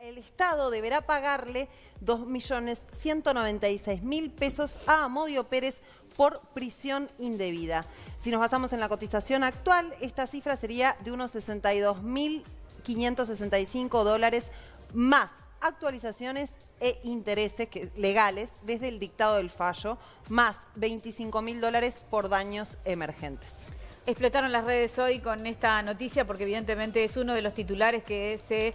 el Estado deberá pagarle 2.196.000 pesos a Amodio Pérez por prisión indebida. Si nos basamos en la cotización actual, esta cifra sería de unos 62.565 dólares más actualizaciones e intereses legales desde el dictado del fallo, más 25.000 dólares por daños emergentes. Explotaron las redes hoy con esta noticia porque evidentemente es uno de los titulares que se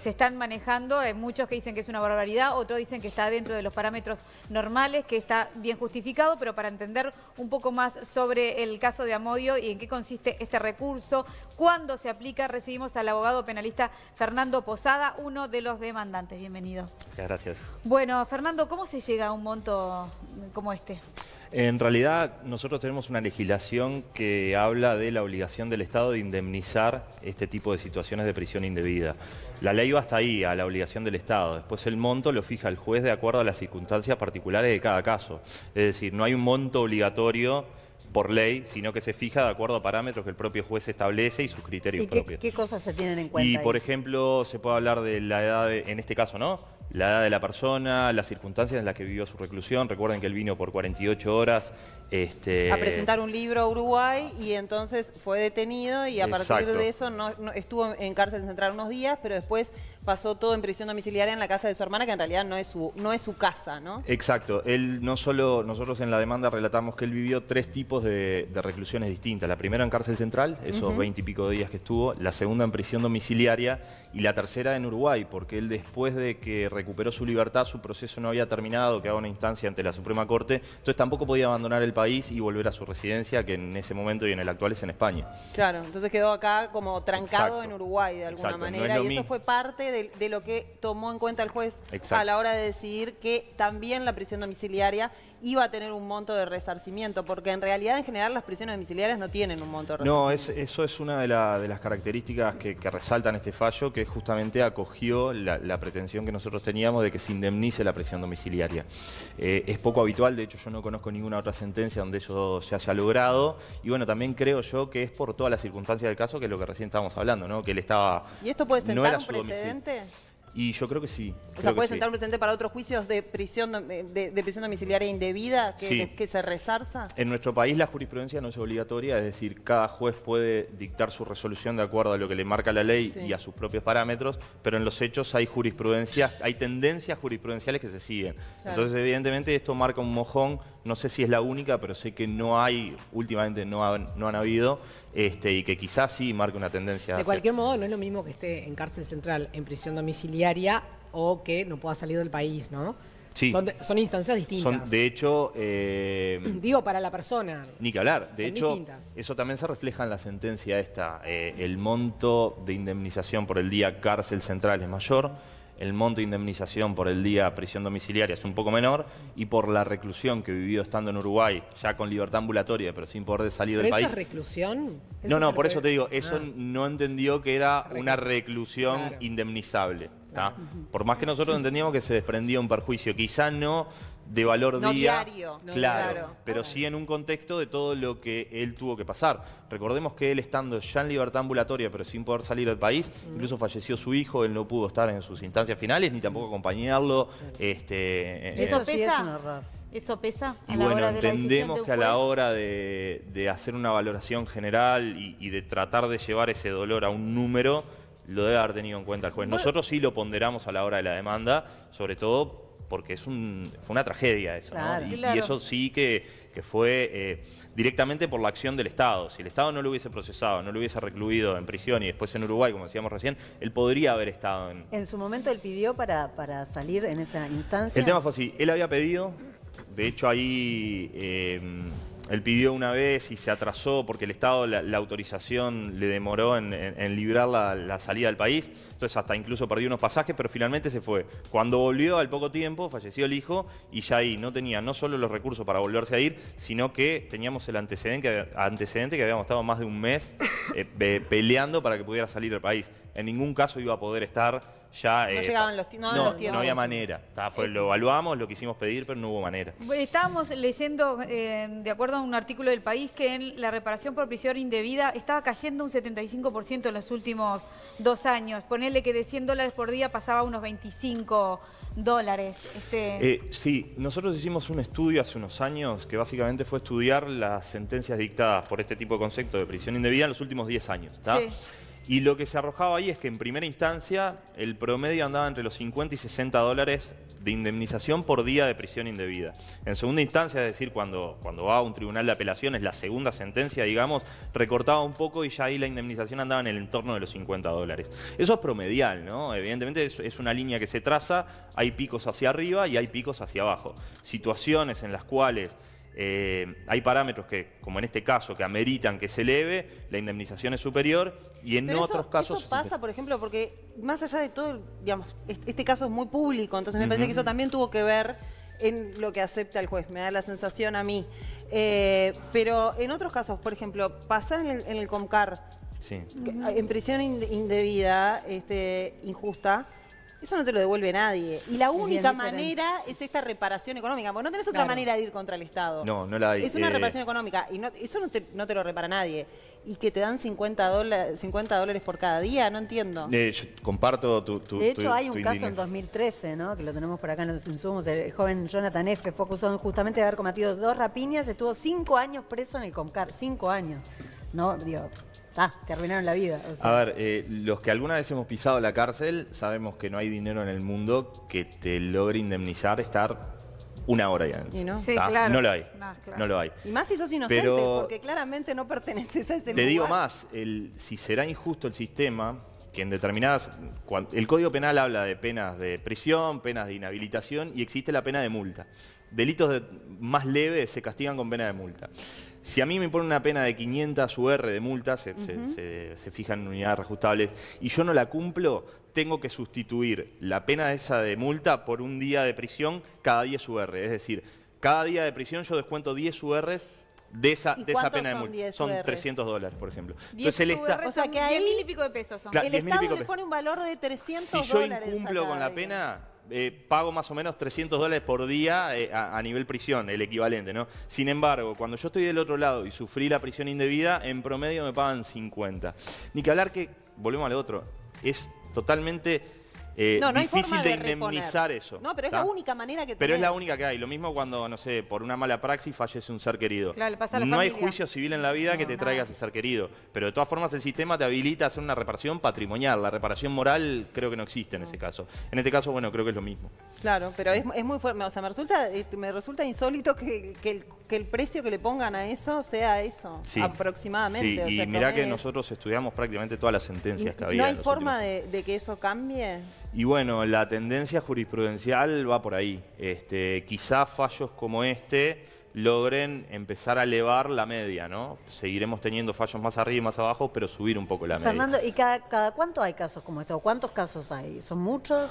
están manejando. Hay muchos que dicen que es una barbaridad, otros dicen que está dentro de los parámetros normales, que está bien justificado, pero para entender un poco más sobre el caso de Amodio y en qué consiste este recurso, cuándo se aplica, recibimos al abogado penalista Fernando Posada, uno de los demandantes. Bienvenido. Muchas gracias. Bueno, Fernando, ¿cómo se llega a un monto como este? En realidad, nosotros tenemos una legislación que habla de la obligación del Estado de indemnizar este tipo de situaciones de prisión indebida. La ley va hasta ahí, a la obligación del Estado. Después el monto lo fija el juez de acuerdo a las circunstancias particulares de cada caso. Es decir, no hay un monto obligatorio por ley, sino que se fija de acuerdo a parámetros que el propio juez establece y sus criterios propios. ¿Qué cosas se tienen en cuenta? Y, por ejemplo, se puede hablar de la edad, en este caso, ¿no? La edad de la persona, las circunstancias en las que vivió su reclusión. Recuerden que él vino por 48 horas. A presentar un libro a Uruguay y entonces fue detenido y a partir de eso estuvo en cárcel central unos días, pero después pasó todo en prisión domiciliaria en la casa de su hermana, que en realidad no es su casa, ¿no? Exacto. Él no solo, nosotros en la demanda relatamos que él vivió 3 tipos de reclusiones distintas. La primera en cárcel central, esos 20 y pico de días que estuvo. La segunda en prisión domiciliaria y la tercera en Uruguay, porque él después de que recuperó su libertad, su proceso no había terminado, quedaba una instancia ante la Suprema Corte, entonces tampoco podía abandonar el país y volver a su residencia, que en ese momento y en el actual es en España. Claro, entonces quedó acá como trancado en Uruguay de alguna manera, no y eso fue parte de lo que tomó en cuenta el juez a la hora de decidir que también la prisión domiciliaria iba a tener un monto de resarcimiento, porque en realidad en general las prisiones domiciliarias no tienen un monto de resarcimiento. No, eso es una de las características que resaltan este fallo, que justamente acogió la pretensión que nosotros teníamos de que se indemnice la prisión domiciliaria. Es poco habitual, de hecho yo no conozco ninguna otra sentencia donde eso se haya logrado, y bueno, también creo yo que es por todas las circunstancias del caso, que es lo que recién estábamos hablando, ¿no? Que él estaba... ¿Y esto puede sentar un precedente? Y yo creo que sí. O sea, ¿puede sentar un precedente para otros juicios de prisión domiciliaria indebida que se resarza? En nuestro país la jurisprudencia no es obligatoria, es decir, cada juez puede dictar su resolución de acuerdo a lo que le marca la ley y a sus propios parámetros, pero en los hechos hay jurisprudencia, hay tendencias jurisprudenciales que se siguen. Claro. Entonces, evidentemente, esto marca un mojón. No sé si es la única, pero sé que no hay, últimamente no han habido, y que quizás sí marque una tendencia. De cualquier modo, no es lo mismo que esté en cárcel central, en prisión domiciliaria, o que no pueda salir del país, ¿no? Sí. Son instancias distintas. De hecho... digo, para la persona. Ni que hablar. De hecho, distintas. Eso también se refleja en la sentencia esta. El monto de indemnización por el día cárcel central es mayor, el monto de indemnización por el día prisión domiciliaria es un poco menor, y por la reclusión que vivió estando en Uruguay, ya con libertad ambulatoria, pero sin poder salir del país. ¿Esa reclusión? No, por eso te digo, eso no entendió que era una reclusión indemnizable. Por más que nosotros entendíamos que se desprendía un perjuicio, quizá no de valor diario. Claro, pero sí en un contexto de todo lo que él tuvo que pasar. Recordemos que él, estando ya en libertad ambulatoria pero sin poder salir del país, incluso falleció su hijo, él no pudo estar en sus instancias finales ni tampoco acompañarlo. ¿Eso pesa? Sí, es un error. ¿Eso pesa a y la bueno, hora de entendemos la que a la hora de hacer una valoración general y de tratar de llevar ese dolor a un número, lo debe haber tenido en cuenta el juez. Nosotros sí lo ponderamos a la hora de la demanda, sobre todo porque fue una tragedia eso, ¿no? Y eso sí que fue directamente por la acción del Estado. Si el Estado no lo hubiese procesado, no lo hubiese recluido en prisión y después en Uruguay, como decíamos recién, él podría haber estado en... ¿En su momento él pidió para salir en esa instancia? El tema fue así, él había pedido, de hecho ahí... él pidió una vez y se atrasó porque el Estado la autorización le demoró en librar la salida del país. Entonces hasta incluso perdió unos pasajes, pero finalmente se fue. Cuando volvió al poco tiempo, falleció el hijo y ya ahí no tenía no solo los recursos para volverse a ir, sino que teníamos el antecedente que habíamos estado más de un mes peleando para que pudiera salir del país. En ningún caso iba a poder estar ya... No llegaban los tiempos. No había manera. Lo evaluamos, lo quisimos pedir, pero no hubo manera. Estábamos leyendo, de acuerdo a un artículo del País, que en la reparación por prisión indebida estaba cayendo un 75% en los últimos 2 años. Ponele que de $100 por día pasaba a unos $25. Sí, nosotros hicimos un estudio hace unos años que básicamente fue estudiar las sentencias dictadas por este tipo de concepto de prisión indebida en los últimos 10 años. ¿Tá? Sí. Y lo que se arrojaba ahí es que en primera instancia el promedio andaba entre los $50 y $60 de indemnización por día de prisión indebida. En segunda instancia, es decir, cuando va a un tribunal de apelaciones, la segunda sentencia, digamos, recortaba un poco y ya ahí la indemnización andaba en el entorno de los $50. Eso es promedial, ¿no? Evidentemente es una línea que se traza, hay picos hacia arriba y hay picos hacia abajo. Situaciones en las cuales hay parámetros que, como en este caso, que ameritan que se eleve, la indemnización es superior y en otros casos... Eso pasa, por ejemplo, porque más allá de todo, digamos, este caso es muy público, entonces me parece que eso también tuvo que ver en lo que acepta el juez, me da la sensación a mí. Pero en otros casos, por ejemplo, pasar en el Comcar, en prisión indebida, injusta, eso no te lo devuelve nadie. Y la única manera es esta reparación económica. Porque no tenés otra manera de ir contra el Estado. No la hay. Es una reparación económica. Y eso no te lo repara nadie. Y que te dan $50 por cada día, no entiendo. Yo comparto tu De hecho, hay un caso en 2013, ¿no? Que lo tenemos por acá en los insumos. El joven Jonathan F. fue acusado injustamente de haber cometido 2 rapiñas. Estuvo 5 años preso en el Comcar. 5 años. No, digo... te arruinaron la vida. O sea. A ver, los que alguna vez hemos pisado la cárcel sabemos que no hay dinero en el mundo que te logre indemnizar estar 1 hora ahí adentro. ¿Y no? Sí, claro. No lo hay. No lo hay. Y más si sos inocente, porque claramente no perteneces a ese lugar. Te digo más, si será injusto el sistema, que en determinadas... El Código Penal habla de penas de prisión, penas de inhabilitación y existe la pena de multa. Delitos más leves se castigan con pena de multa. Si a mí me imponen una pena de 500 UR de multa, se fijan en unidades reajustables, y yo no la cumplo, tengo que sustituir la pena esa de multa por un día de prisión cada 10 UR. Es decir, cada día de prisión yo descuento 10 UR de esa pena de multa. Son $300, por ejemplo. Entonces el Estado, o sea, que hay 10.000 y pico de pesos son. Claro, el Estado le pone un valor de $300. Si yo incumplo con la pena... pago más o menos $300 por día a nivel prisión, el equivalente, ¿no? Sin embargo, cuando yo estoy del otro lado y sufrí la prisión indebida, en promedio me pagan 50. Ni que hablar que, volvemos al otro, es totalmente difícil de indemnizar eso. No, pero es la única manera que tenés. Pero es la única que hay. Lo mismo cuando, no sé, por una mala praxis fallece un ser querido. Claro, le pasa a la no hay familia. juicio civil en la vida que te traiga a ese ser querido. Pero de todas formas el sistema te habilita a hacer una reparación patrimonial. La reparación moral creo que no existe en ese caso. En este caso, bueno, creo que es lo mismo. Claro, pero es muy fuerte. O sea, me resulta insólito que el precio que le pongan a eso sea eso, aproximadamente. Sí, o sea, y mirá que nosotros estudiamos prácticamente todas las sentencias que había. ¿No hay forma de que eso cambie? Y bueno, la tendencia jurisprudencial va por ahí. Quizás fallos como este logren empezar a elevar la media, ¿no? Seguiremos teniendo fallos más arriba y más abajo, pero subir un poco la media. Fernando, ¿y cada cuánto hay casos como estos? ¿Cuántos casos hay? ¿Son muchos?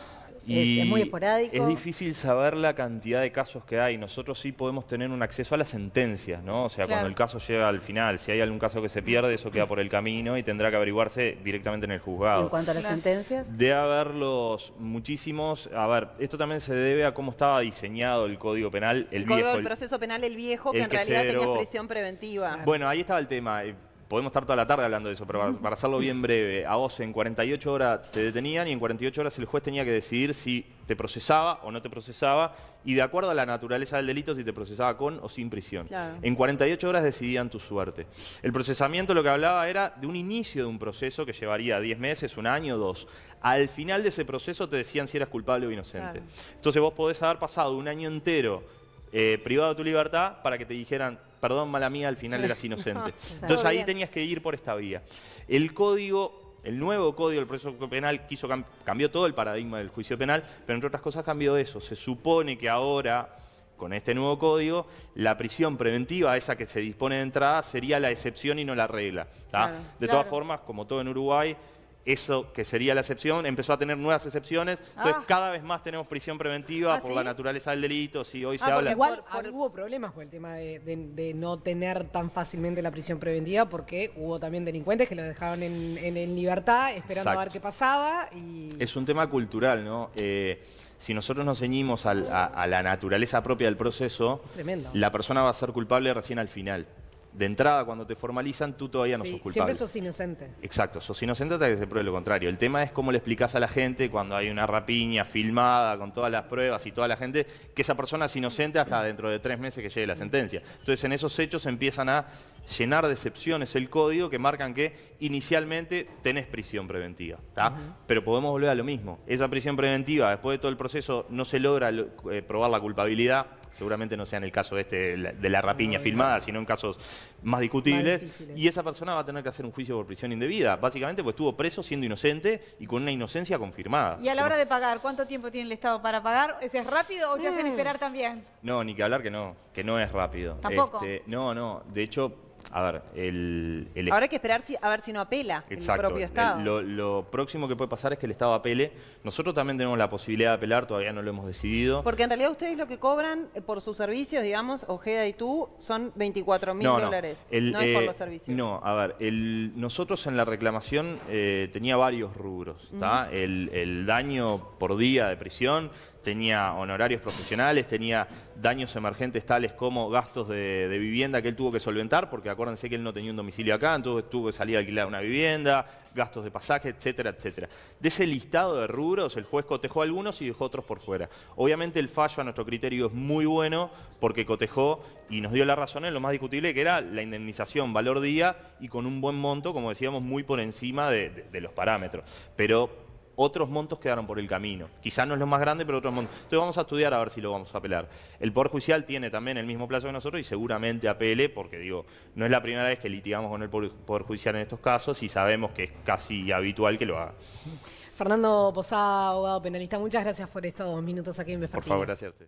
¿Es muy esporádico? Es difícil saber la cantidad de casos que hay. Nosotros sí podemos tener un acceso a las sentencias, ¿no? O sea, cuando el caso llega al final, si hay algún caso que se pierde, eso queda por el camino y tendrá que averiguarse directamente en el juzgado. ¿En cuanto a las sentencias? Debe haberlos muchísimos. A ver, esto también se debe a cómo estaba diseñado el Código Penal, el viejo. Código del Proceso Penal, el viejo, que en realidad tenía prisión preventiva. Bueno, ahí estaba el tema. Podemos estar toda la tarde hablando de eso, pero para hacerlo bien breve, a vos en 48 horas te detenían y en 48 horas el juez tenía que decidir si te procesaba o no te procesaba y de acuerdo a la naturaleza del delito si te procesaba con o sin prisión. Claro. En 48 horas decidían tu suerte. El procesamiento lo que hablaba era de un inicio de un proceso que llevaría 10 meses, 1 año, 2. Al final de ese proceso te decían si eras culpable o inocente. Claro. Entonces vos podés haber pasado 1 año entero privado de tu libertad para que te dijeran perdón, mala mía, al final eras inocente. Entonces ahí tenías que ir por esta vía. El nuevo código del proceso penal cambió todo el paradigma del juicio penal, pero entre otras cosas cambió eso. Se supone que ahora, con este nuevo código, la prisión preventiva, esa que se dispone de entrada, sería la excepción y no la regla. Claro, de todas formas, como todo en Uruguay, eso que sería la excepción empezó a tener nuevas excepciones. Entonces cada vez más tenemos prisión preventiva por la naturaleza del delito. Sí, hoy se habla... Igual hubo problemas por el tema de no tener tan fácilmente la prisión preventiva, porque hubo también delincuentes que lo dejaban en libertad esperando a ver qué pasaba. Es un tema cultural, ¿no? Si nosotros nos ceñimos a la naturaleza propia del proceso, la persona va a ser culpable recién al final. De entrada, cuando te formalizan, tú todavía no sos culpable. Siempre sos inocente. Exacto, sos inocente hasta que se pruebe lo contrario. El tema es cómo le explicás a la gente cuando hay una rapiña filmada con todas las pruebas y toda la gente, que esa persona es inocente hasta dentro de 3 meses que llegue la sentencia. Entonces, en esos hechos empiezan a llenar de excepciones el código que marcan que inicialmente tenés prisión preventiva, ¿tá? Pero podemos volver a lo mismo. Esa prisión preventiva, después de todo el proceso, no se logra probar la culpabilidad. Seguramente no sea en el caso de la rapiña filmada, sino en casos más discutibles. Y esa persona va a tener que hacer un juicio por prisión indebida. Básicamente, pues estuvo preso siendo inocente y con una inocencia confirmada. Y a la hora de pagar, ¿cuánto tiempo tiene el Estado para pagar? ¿Es rápido o te hacen esperar también? No, ni que hablar que no es rápido. ¿Tampoco? No. De hecho, a ver, ahora hay que esperar a ver si no apela el propio Estado. Lo próximo que puede pasar es que el Estado apele. Nosotros también tenemos la posibilidad de apelar, todavía no lo hemos decidido. Porque en realidad ustedes lo que cobran por sus servicios, digamos, Ojeda y tú, son $24.000 dólares. No es por los servicios. No, a ver, nosotros en la reclamación tenía varios rubros. El daño por día de prisión, tenía honorarios profesionales, tenía daños emergentes tales como gastos de vivienda que él tuvo que solventar, porque acuérdense que él no tenía un domicilio acá, entonces tuvo que salir a alquilar una vivienda, gastos de pasaje, etcétera, etcétera. De ese listado de rubros, el juez cotejó algunos y dejó otros por fuera. Obviamente el fallo a nuestro criterio es muy bueno porque cotejó y nos dio la razón en lo más discutible, que era la indemnización valor día y con un buen monto, como decíamos, muy por encima de los parámetros. Pero otros montos quedaron por el camino. Quizás no es lo más grande, pero otros montos. Entonces vamos a estudiar a ver si lo vamos a apelar. El Poder Judicial tiene también el mismo plazo que nosotros y seguramente apele, porque digo, no es la primera vez que litigamos con el Poder Judicial en estos casos y sabemos que es casi habitual que lo haga. Fernando Posada, abogado penalista, muchas gracias por estos minutos aquí en Vespertines. Por favor, gracias a usted.